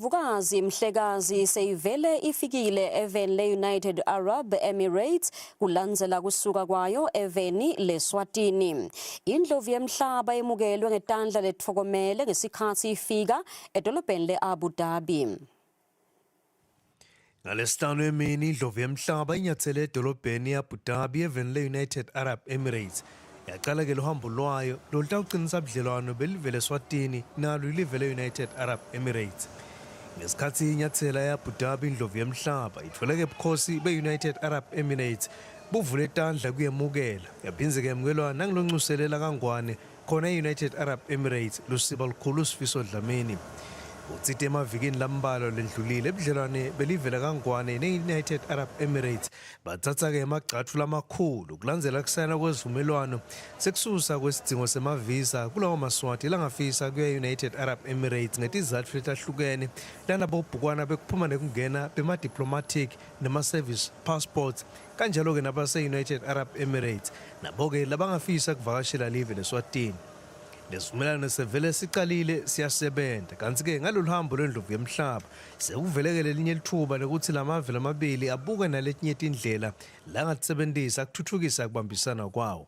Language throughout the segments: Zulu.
Vukazi Mhlekazi seyivele ifikile eveni le-United Arab Emirates kulandzela kusuka kwayo eveni leSwatini. Indlovu yemhlaba emukelwe ngetandla letfokomele ngesikhathi ifika edolobheni le-Abu Dhabi. Ngalesihlanu emini indlovu yemhlaba inyathele edolobheni e-Abu Dhabi eveni le-United Arab Emirates. Yaqala-ke lo hambo lwayo lolutawucinisa budlelwano belivele eSwatini nalo ilive le-United Arab Emirates. Ngesikhathi inyathela e-Abu Dhabi indlovu yemhlaba itfoleke bukhosi be-United Arab Emirates buvule etandla kuyemukela yaphinze kemukelwa nangiloncuselela kangwane khona e-United Arab Emirates lusiba lukhulu uSifiso Dlamini. Utsite emavikini lambalwa ledlulile ebudlelwane belivela kangwane ne-United Arab Emirates bathatha-ke emagxathu lamakhulu kulandzela kusayina kwezivumelwano sekususa kwesidingo semavisa kulawo maswati langafisa kuye-United Arab Emirates ngetizatfu letahlukene lanabobhukwana bekuphuma nekungena bema-diplomatic nema-service passports kanjalo-ke nabase-United Arab Emirates nabo-ke labangafisa kuvakashela live leSwatini. Lesivumelwano sevele siqalile siyasebenza kanti-ke ngalolu hambo lwendlovu yemhlaba sekuveleke lelinye lithuba lokuthi lamave lamabili abuke naletinye tindlela langatisebentisa kuthuthukisa kubambisana kwawo.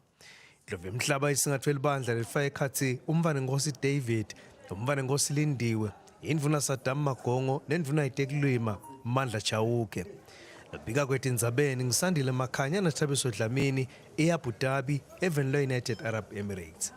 Indlovu yemhlaba isingathwe libandla lelifaka ekhatsi umvaneNkosi David, umvaneNkosi Lindiwe, indvuna Saddam Magongo nendvuna Itekulima Mandla Chauke. Labika kwetindzabeni ngisandile Makhanya naThabiso Dlamini e-Abu Dhabi eveni le-United Arab Emirates.